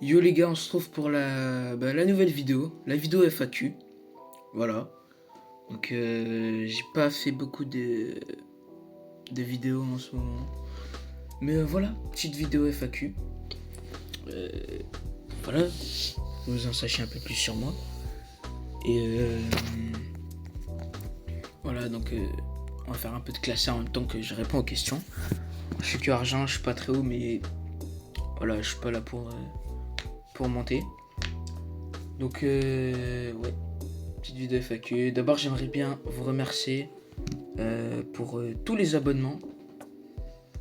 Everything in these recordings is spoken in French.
Yo les gars, on se trouve pour la nouvelle vidéo, la vidéo FAQ. Voilà. Donc j'ai pas fait beaucoup de vidéos en ce moment. Mais voilà, petite vidéo FAQ. Euh, voilà, vous en sachez un peu plus sur moi. Et voilà, donc on va faire un peu de classé en même temps que je réponds aux questions. Je suis que argent, je suis pas très haut, mais voilà, je suis pas là pour monter. Donc ouais, petite vidéo FAQ. D'abord, j'aimerais bien vous remercier pour tous les abonnements.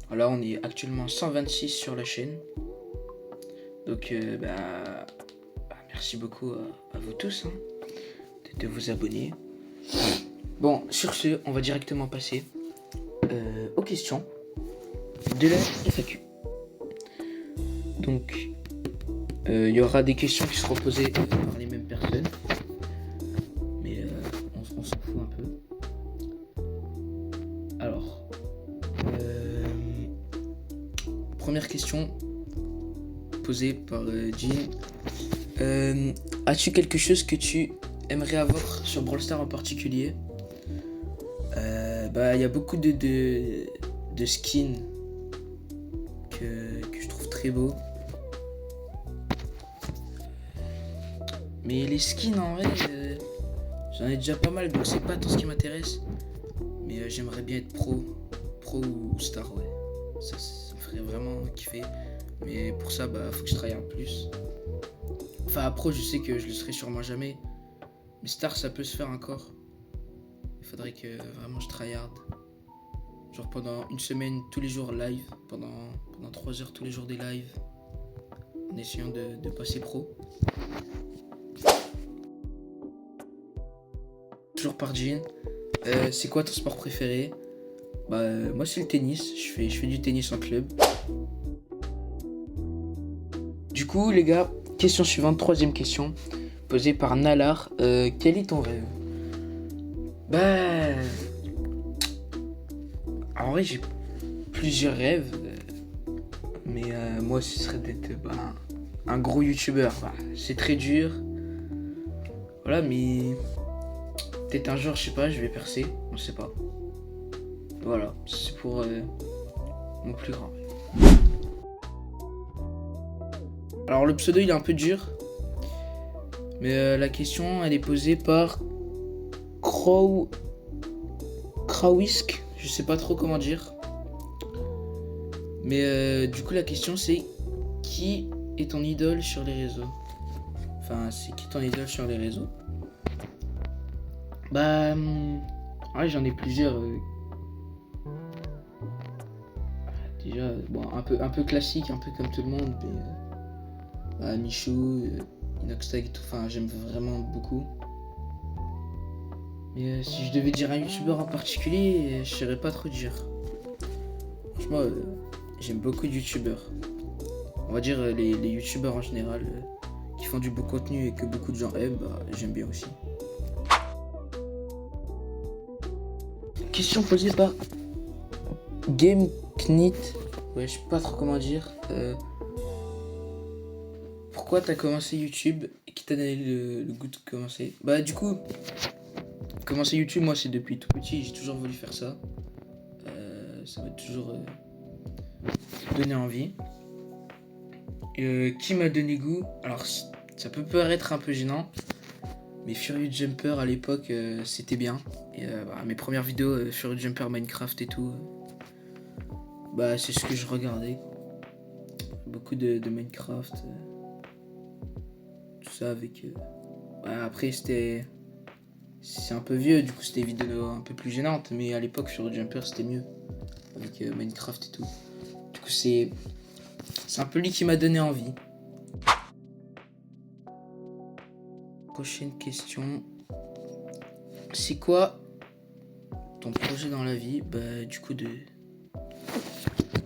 Voilà, on est actuellement 126 sur la chaîne. Donc merci beaucoup à vous tous hein, de vous abonner. Bon, sur ce, on va directement passer aux questions de la FAQ. Donc, il y aura des questions qui seront posées par les mêmes personnes. Mais on s'en fout un peu. Alors, première question posée par Jean. As-tu quelque chose que tu aimerais avoir sur Brawl Stars en particulier? Il y a beaucoup de skins que je trouve très beaux. Mais les skins en vrai, j'en ai déjà pas mal, donc c'est pas tout ce qui m'intéresse. Mais j'aimerais bien être pro ou star, ouais. Ça me ferait vraiment kiffer. Mais pour ça, faut que je travaille un plus. Enfin, pro, je sais que je le serai sûrement jamais. Mais star, ça peut se faire encore. Il faudrait que vraiment je tryhard. Genre pendant une semaine, tous les jours live. Pendant 3 heures, tous les jours des lives. En essayant de passer pro. Toujours par Jean. C'est quoi ton sport préféré? Moi c'est le tennis. Je fais du tennis en club. Du coup les gars, question suivante, troisième question. Posée par Nalar. Quel est ton rêve? En vrai j'ai plusieurs rêves. Mais moi ce serait d'être un gros youtubeur. C'est très dur. Voilà mais peut-être un jour je sais pas, je vais percer. On sait pas. Voilà, c'est pour mon plus grand rêve. Alors le pseudo il est un peu dur. Mais la question elle est posée par Krawisk. Je sais pas trop comment dire. Mais du coup la question c'est qui est ton idole sur les réseaux? Enfin c'est qui ton idole sur les réseaux? Ouais, j'en ai plusieurs. Déjà bon un peu classique, un peu comme tout le monde. Mais Michou, Inoxtag et tout. Enfin j'aime vraiment beaucoup. Mais si je devais dire un youtubeur en particulier, je saurais pas trop dire. Franchement, j'aime beaucoup de youtubeurs. On va dire les youtubeurs en général qui font du beau contenu et que beaucoup de gens aiment, j'aime bien aussi. Question posée par GameKnit. Ouais, je sais pas trop comment dire. Pourquoi t'as commencé YouTube et qui t'a donné le goût de commencer? Du coup, commencer YouTube, moi c'est depuis tout petit, j'ai toujours voulu faire ça. Ça m'a toujours donné envie. Qui m'a donné goût? Alors ça peut paraître un peu gênant, mais Furious Jumper à l'époque c'était bien. Et mes premières vidéos Furious Jumper Minecraft et tout, c'est ce que je regardais. Beaucoup de Minecraft, tout ça avec. Après c'est un peu vieux, du coup c'était des vidéos un peu plus gênantes, mais à l'époque Furious Jumper c'était mieux avec Minecraft et tout. Du coup c'est un peu lui qui m'a donné envie. Prochaine question. C'est quoi ton projet dans la vie? Du coup de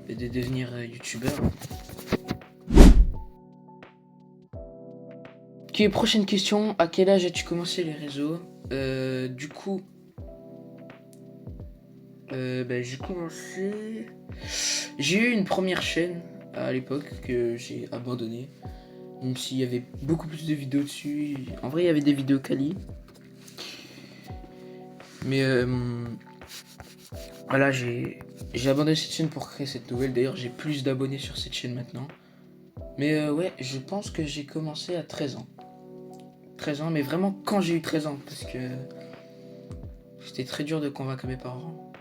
devenir youtubeur. Ok, prochaine question. À quel âge as-tu commencé les réseaux? Du coup, j'ai commencé. J'ai eu une première chaîne à l'époque que j'ai abandonnée. Même s'il y avait beaucoup plus de vidéos dessus. En vrai, il y avait des vidéos quali. Mais voilà, j'ai abandonné cette chaîne pour créer cette nouvelle. D'ailleurs, j'ai plus d'abonnés sur cette chaîne maintenant. Mais ouais, je pense que j'ai commencé à 13 ans. 13 ans, mais vraiment quand j'ai eu 13 ans. Parce que c'était très dur de convaincre mes parents.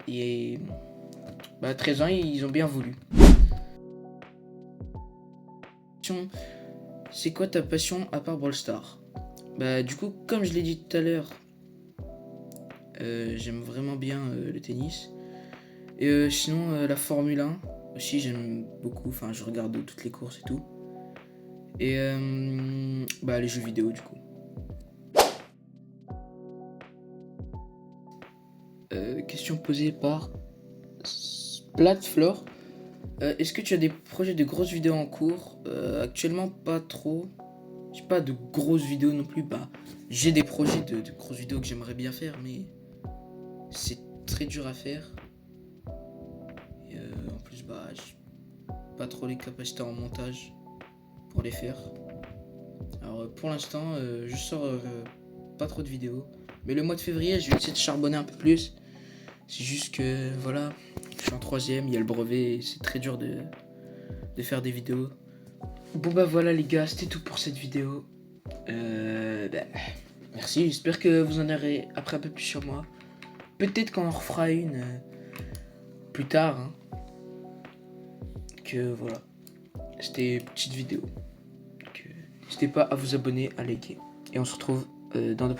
Et bah, à 13 ans, ils ont bien voulu. C'est quoi ta passion à part Brawl Stars? Bah, du coup, comme je l'ai dit tout à l'heure, j'aime vraiment bien le tennis. Et sinon, la Formule 1 aussi, j'aime beaucoup. Enfin, je regarde toutes les courses et tout. Et bah, les jeux vidéo, du coup. Question posée par Splatflore. Est-ce que tu as des projets de grosses vidéos en cours? Actuellement, pas trop. J'ai pas de grosses vidéos non plus. Bah, j'ai des projets de grosses vidéos que j'aimerais bien faire, mais c'est très dur à faire. Et en plus, bah, j'ai pas trop les capacités en montage pour les faire. Alors, pour l'instant, je sors pas trop de vidéos. Mais le mois de février, je vais essayer de charbonner un peu plus. C'est juste que, voilà, je suis en 3ème, il y a le brevet, et c'est très dur de faire des vidéos. Bon bah voilà les gars, c'était tout pour cette vidéo. Merci, j'espère que vous en aurez appris un peu plus sur moi. Peut-être qu'on en refera une plus tard. Hein. Que voilà, c'était une petite vidéo. Donc, n'hésitez pas à vous abonner, à liker. Et on se retrouve dans de